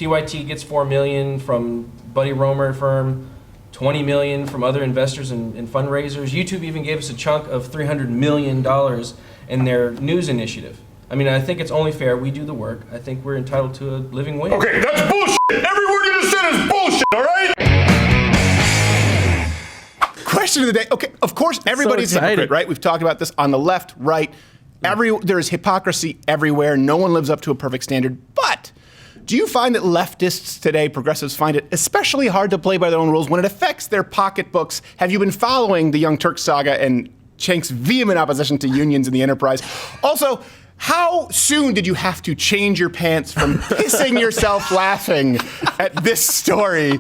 TYT gets $4 million from Buddy Romer firm, $20 million from other investors and fundraisers. YouTube even gave us a chunk of $300 million in their news initiative. I mean, I think it's only fair. We do the work. I think we're entitled to a living wage. Okay, that's bullshit. Every word you just said is bullshit, all right? Question of the day. Okay, of course, everybody's a hypocrite, right? We've talked about this on the left, right. There is hypocrisy everywhere. No one lives up to a perfect standard. But do you find that leftists today, progressives, find it especially hard to play by their own rules when it affects their pocketbooks? Have you been following the Young Turks saga and Cenk's vehement opposition to unions in the enterprise? Also, how soon did you have to change your pants from pissing yourself laughing at this story?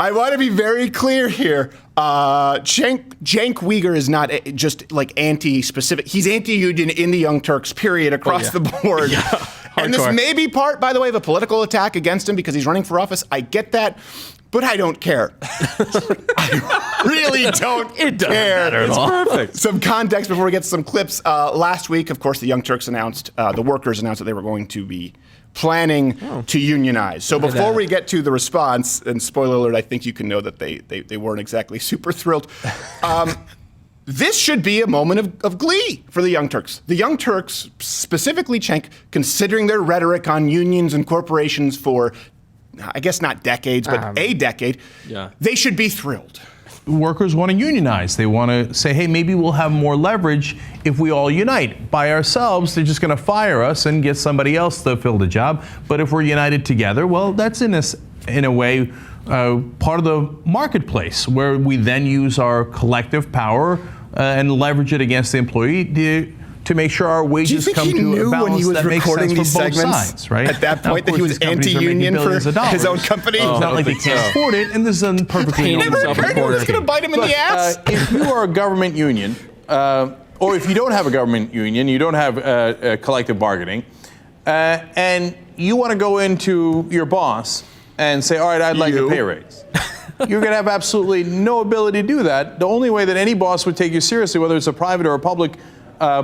I want to be very clear here. Jake Weger is not just like anti-specific. He's anti-union in the Young Turks, period, across the board. And this may be part, by the way, of a political attack against him because he's running for office. I get that, but I don't care. I really don't care. It doesn't matter at all. It's perfect. Some context before we get to some clips. Last week, of course, the Young Turks announced, the workers announced that they were going to be planning to unionize. So before we get to the response, and spoiler alert, I think you can know that they weren't exactly super thrilled. This should be a moment of glee for the Young Turks. The Young Turks, specifically Cenk, considering their rhetoric on unions and corporations for, I guess not decades, but a decade, they should be thrilled. Workers want to unionize. They want to say, hey, maybe we'll have more leverage if we all unite. By ourselves, they're just going to fire us and get somebody else to fill the job. But if we're united together, well, that's in a way part of the marketplace where we then use our collective power and leverage it against the employee to make sure our wages come to a balance that makes sense for both sides, right? At that point, that he was anti-union for his own company. It's not like they can't afford it, and this is a perfectly normal. Never occurred to him it's going to bite him in the ass. If you are a government union, or if you don't have a government union, you don't have collective bargaining, and you want to go into your boss and say, all right, I'd like a pay raise. You're going to have absolutely no ability to do that. The only way that any boss would take you seriously, whether it's a private or a public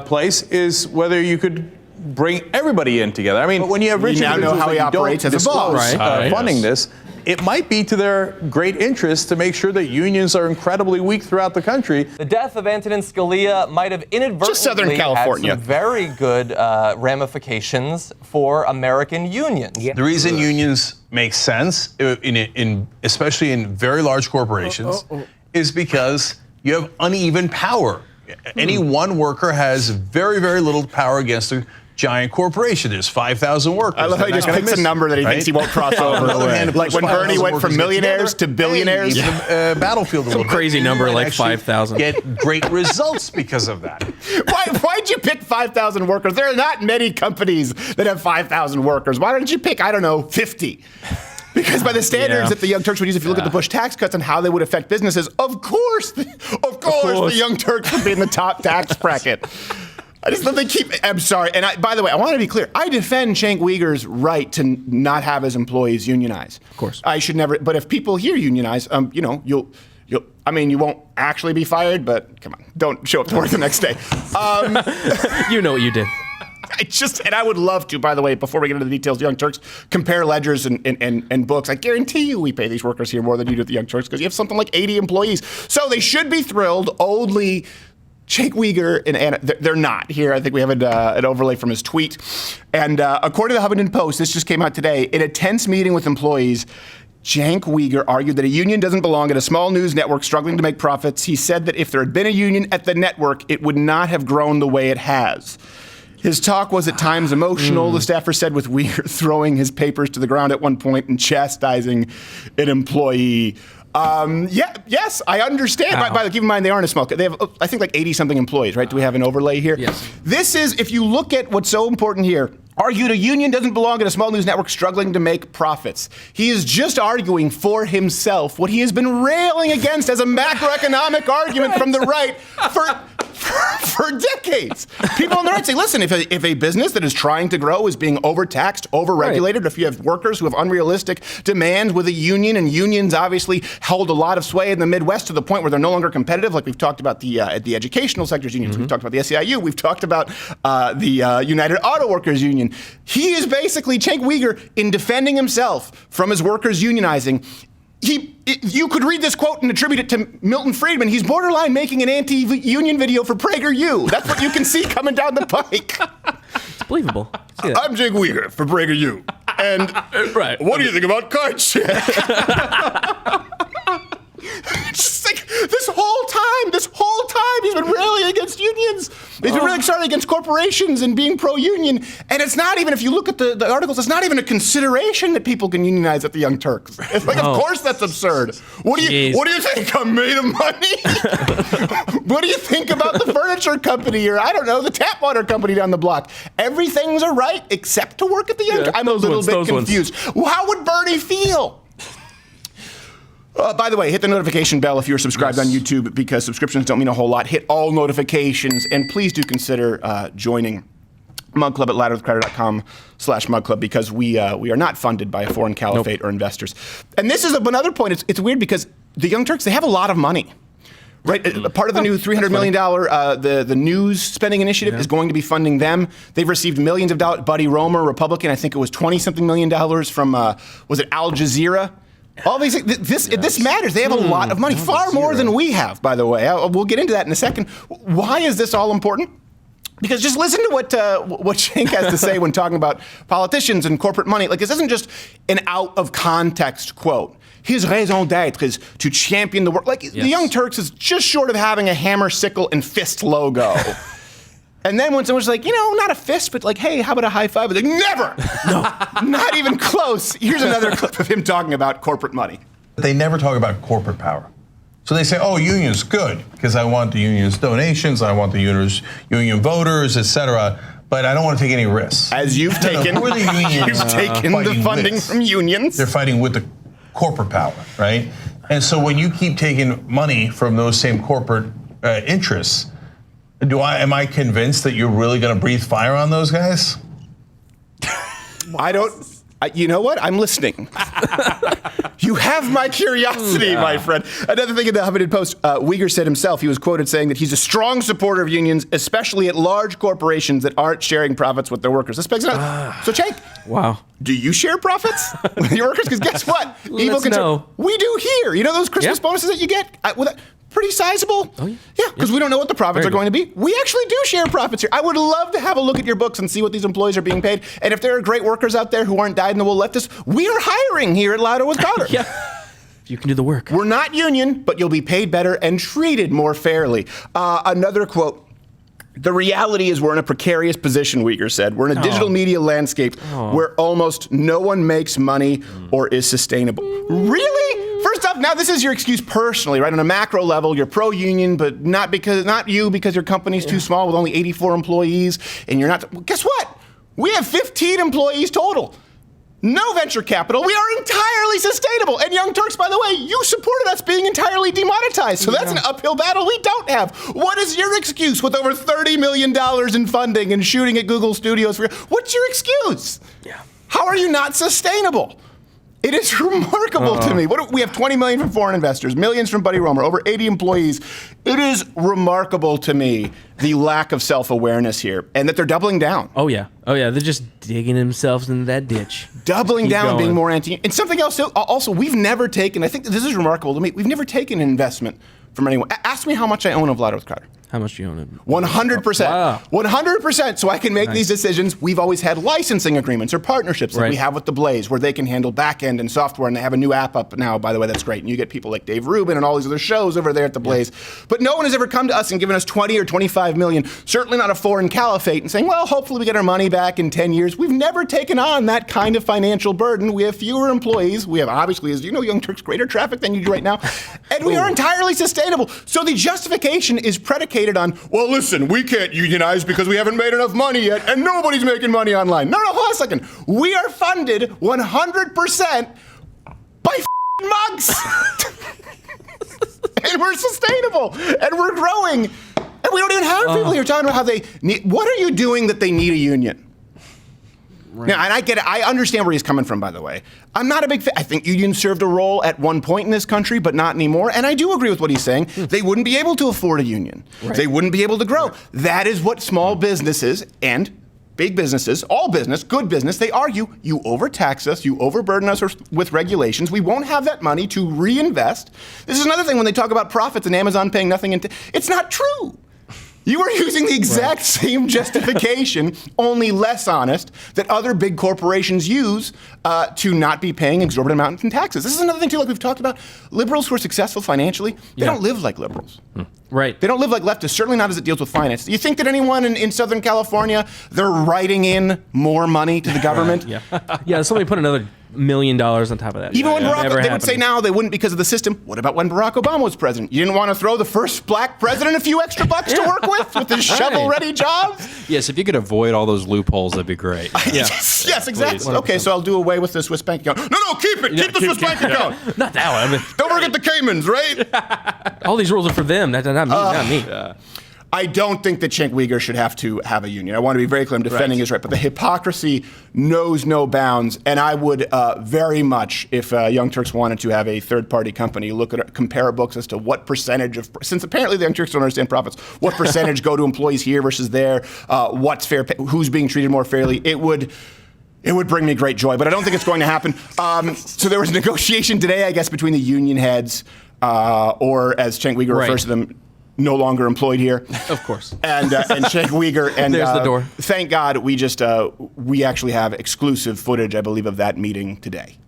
place, is whether you could bring everybody in together. I mean, when you have rich individuals how he operates as a boss, funding this, it might be to their great interest to make sure that unions are incredibly weak throughout the country. The death of Antonin Scalia might have inadvertently Southern California. had some very good ramifications for American unions. The reason unions make sense, especially in very large corporations, is because you have uneven power. Any one worker has very, very little power against a giant corporation. There's 5,000 workers. I love how he just picks a number that he thinks he won't cross over. Like when Bernie went from millionaires to billionaires. The battlefield a little crazy bit. number like 5,000. Get great results because of that. Why'd you pick 5,000 workers? There are not many companies that have 5,000 workers. Why don't you pick, I don't know, 50? Because by the standards that the Young Turks would use, if you look at the Bush tax cuts and how they would affect businesses, of course, the Young Turks would be in the top tax bracket. I just don't think I'm sorry. And by the way, I want to be clear. I defend Cenk Weger's right to not have his employees unionize. Of course. I should never. But if people here unionize, you won't actually be fired, but come on, don't show up to work the next day. You know what you did. And I would love to, by the way, before we get into the details, Young Turks, compare ledgers and books. I guarantee you we pay these workers here more than you do at the Young Turks because you have something like 80 employees. So they should be thrilled. Only Jake Weger and Anna, they're not. Here, I think we have an overlay from his tweet. And according to the Huffington Post, this just came out today, in a tense meeting with employees, Jake Weger argued that a union doesn't belong at a small news network struggling to make profits. He said that if there had been a union at the network, it would not have grown the way it has. His talk was at times emotional, the staffer said, with Weger throwing his papers to the ground at one point and chastising an employee. Yes, I understand. By the way, keep in mind, they aren't a small. They have, I think, like 80-something employees, right? Do we have an overlay here? Yes. This is, if you look at what's so important here, argued a union doesn't belong at a small news network struggling to make profits. He is just arguing for himself what he has been railing against as a macroeconomic argument from the right for decades. People on the right say, listen, if a business that is trying to grow is being overtaxed, overregulated, if you have workers who have unrealistic demands with a union, and unions obviously held a lot of sway in the Midwest to the point where they're no longer competitive, like we've talked about the educational sector's unions, we've talked about the SEIU, we've talked about the United Auto Workers Union. union. He is basically, Jake Weger, in defending himself from his workers unionizing, you could read this quote and attribute it to Milton Friedman. He's borderline making an anti-union video for PragerU. That's what you can see coming down the pike. It's believable. I'm Jake Weger for PragerU. And what do you think about card check? Just like this whole time, he's been railing against unions. He's been railing, against corporations and being pro-union. And it's not even, if you look at the articles, it's not even a consideration that people can unionize at the Young Turks. It's like, of course that's absurd. What do you think? I'm made of money? What do you think about the furniture company or, I don't know, the tap water company down the block? Everything's all right except to work at the Young Turks. I'm a little bit confused. Well, how would Bernie feel? By the way, hit the notification bell if you're subscribed on YouTube, because subscriptions don't mean a whole lot. Hit all notifications, and please do consider joining Mug Club at ladderwithcrowder.com/Mug Club, because we are not funded by a foreign caliphate or investors. And this is another point. It's weird because the Young Turks, they have a lot of money. Right, part of the new $300 million, the news spending initiative is going to be funding them. They've received millions of dollars. Buddy Roemer, Republican, I think it was $20-something million from, was it Al Jazeera? All these things, this matters. They have a lot of money, far more than we have, by the way. We'll get into that in a second. Why is this all important? Because just listen to what Cenk has to say when talking about politicians and corporate money. Like, this isn't just an out of context quote. His raison d'etre is to champion the work. Like, the Young Turks is just short of having a hammer, sickle, and fist logo. And then when someone's like, not a fist, but like, hey, how about a high five? Like, never! No, not even close. Here's another clip of him talking about corporate money. They never talk about corporate power. So they say, oh, union's good, because I want the union's donations, I want the union voters, etc., but I don't want to take any risks. As you've taken, who are the unions you've taken the funding from unions. They're fighting with the corporate power, right? And so when you keep taking money from those same corporate interests, am I convinced that you're really going to breathe fire on those guys? You know what? I'm listening. You have my curiosity, my friend. Another thing in the Huffington Post, Weger said himself, he was quoted saying that he's a strong supporter of unions, especially at large corporations that aren't sharing profits with their workers. So, Cenk, do you share profits with your workers? Because guess what? We do here. You know those Christmas bonuses that you get? Pretty sizable. Oh, yeah, because we don't know what the profits are going to be. We actually do share profits here. I would love to have a look at your books and see what these employees are being paid. And if there are great workers out there who aren't dyed-in-the-wool leftists, we are hiring here at Louder with Crowder. You can do the work. We're not union, but you'll be paid better and treated more fairly. Another quote. The reality is we're in a precarious position, Weger said. We're in a digital media landscape where almost no one makes money or is sustainable. Really? First off, now this is your excuse personally, right? On a macro level, you're pro-union, but not you because your company's too small with only 84 employees, and you're not. Well, guess what? We have 15 employees total. No venture capital. We are entirely sustainable. And Young Turks, by the way, you supported us being entirely demonetized. So that's an uphill battle we don't have. What is your excuse with over $30 million in funding and shooting at Google Studios? What's your excuse? How are you not sustainable? It is remarkable to me. We have $20 million from foreign investors, millions from Buddy Roemer, over 80 employees. It is remarkable to me, the lack of self-awareness here, and that they're doubling down. Oh yeah. They're just digging themselves into that ditch. Doubling down and being more anti. And something else, also, we've never taken, I think this is remarkable to me, we've never taken an investment from anyone. Ask me how much I own of Louder with Crowder. How much do you own it? 100%. Wow. 100%. So I can make these decisions. We've always had licensing agreements or partnerships like we have with the Blaze, where they can handle back end and software, and they have a new app up now, by the way, that's great. And you get people like Dave Rubin and all these other shows over there at the Blaze. But no one has ever come to us and given us 20 or 25 million, certainly not a foreign caliphate, and saying, well, hopefully we get our money back in 10 years. We've never taken on that kind of financial burden. We have fewer employees. We have, obviously, as you know, Young Turks, greater traffic than you do right now. And we are entirely sustainable. So the justification is predicated on, well, listen, we can't unionize because we haven't made enough money yet, and nobody's making money online. No, hold on a second. We are funded 100% by mugs. And we're sustainable, and we're growing, and we don't even have people here talking about how they need. What are you doing that they need a union? Right. Now, and I get it. I understand where he's coming from, by the way. I'm not a big fan. I think unions served a role at one point in this country, but not anymore. And I do agree with what he's saying. They wouldn't be able to afford a union. Right. They wouldn't be able to grow. Right. That is what small businesses and big businesses, all business, good business, they argue, you overtax us, you overburden us with regulations, we won't have that money to reinvest. This is another thing when they talk about profits and Amazon paying nothing. It's not true. You are using the exact same justification, only less honest, that other big corporations use to not be paying exorbitant amounts in taxes. This is another thing, too, like we've talked about. Liberals who are successful financially, they don't live like liberals. Right. They don't live like leftists, certainly not as it deals with finance. Do you think that anyone in Southern California, they're writing in more money to the government? Yeah, somebody put another $1 million on top of that. Even when Barack, Never they would say happening. now they wouldn't because of the system. What about when Barack Obama was president? You didn't want to throw the first black president a few extra bucks to work with his shovel-ready jobs? Yes, if you could avoid all those loopholes, that'd be great. Yes, exactly. Okay, so I'll do away with the Swiss bank account. No, keep it. Keep the Swiss bank account. Not that one. Don't forget the Caymans, right? All these rules are for them. Not me. Not me. I don't think that Cenk Weger should have to have a union. I want to be very clear. I'm defending his right. But the hypocrisy knows no bounds. And I would very much, if Young Turks wanted to have a third-party company, compare books as to what percentage of, since apparently the Young Turks don't understand profits, what percentage go to employees here versus there, what's fair, who's being treated more fairly. It would bring me great joy, but I don't think it's going to happen. So there was a negotiation today, I guess, between the union heads, or as Cenk Weger refers to them, no longer employed here. Of course. And Jake Weger. And there's the door. Thank God we actually have exclusive footage, I believe, of that meeting today.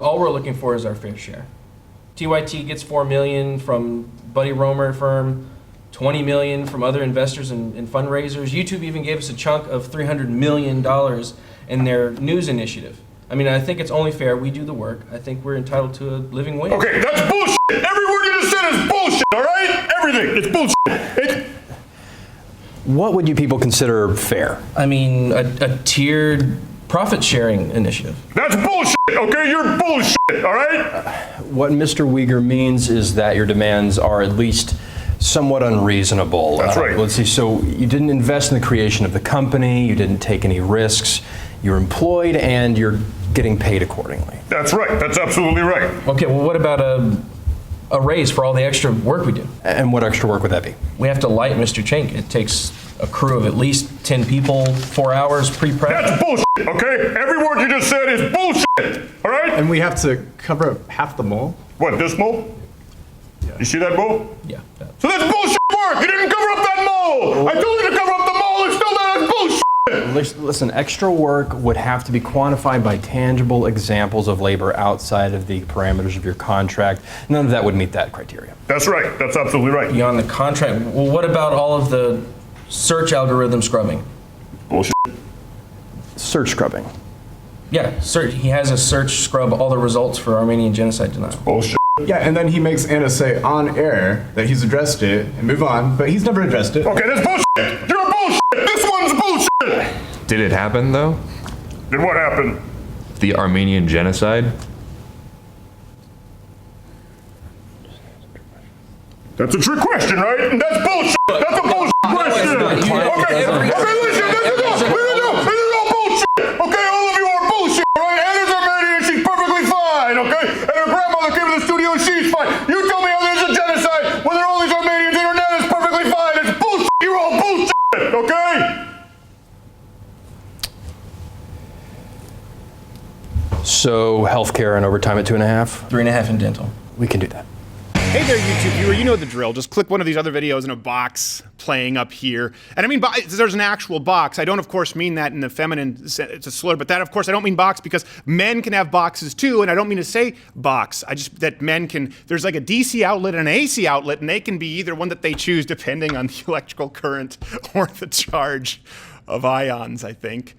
All we're looking for is our fair share. TYT gets $4 million from Buddy Romer firm, $20 million from other investors and fundraisers. YouTube even gave us a chunk of $300 million in their news initiative. I mean, I think it's only fair we do the work. I think we're entitled to a living wage. Okay, that's bullshit. Every word you just said is bullshit, all right? Everything. It's bullshit. What would you people consider fair? I mean, a tiered profit-sharing initiative. That's bullshit, okay? You're bullshit, all right? What Mr. Weger means is that your demands are at least somewhat unreasonable. That's right. Let's see, so you didn't invest in the creation of the company, you didn't take any risks, you're employed, and you're getting paid accordingly. That's right. That's absolutely right. Okay, well, what about a raise for all the extra work we do? And what extra work would that be? We have to light Mr. Cenk. It takes a crew of at least 10 people, 4 hours pre-prep. That's bullshit, okay? Every word you just said is bullshit, all right? And we have to cover up half the mall? What, this mole? Yeah. You see that mole? Yeah. So that's bullshit work! You didn't cover up that mole! I told you to cover up the mole, it's still there, that's bullshit! Listen, extra work would have to be quantified by tangible examples of labor outside of the parameters of your contract. None of that would meet that criteria. That's right. That's absolutely right. Beyond the contract, well, what about all of the search algorithm scrubbing? Bullshit. Search scrubbing. Yeah, he has a search scrub all the results for Armenian genocide denial. Bullshit. Yeah, and then he makes Anna say on air that he's addressed it and move on, but he's never addressed it. Okay, that's bullshit! You're bullshit! This one's bullshit! Did it happen, though? Did what happen? The Armenian genocide? That's a trick question, right? And that's bullshit! That's a bullshit question! Okay, listen, this is all bullshit! Okay, all of you are bullshit, right? Anna's Armenian, she's perfectly fine, okay? And her grandmother came to the studio and she's fine. You tell me how there's a genocide when there are all these Armenians and her Nana's perfectly fine. It's bullshit! You're all bullshit! Okay? So healthcare and overtime at 2.5? 3.5 in dental. We can do that. Hey there, YouTube viewer. You know the drill. Just click one of these other videos in a box playing up here. And I mean, there's an actual box. I don't, of course, mean that in the feminine, it's a slur, but that, of course, I don't mean box because men can have boxes too, and I don't mean to say box. I just, that men can, there's like a DC outlet and an AC outlet, and they can be either one that they choose depending on the electrical current or the charge of ions, I think.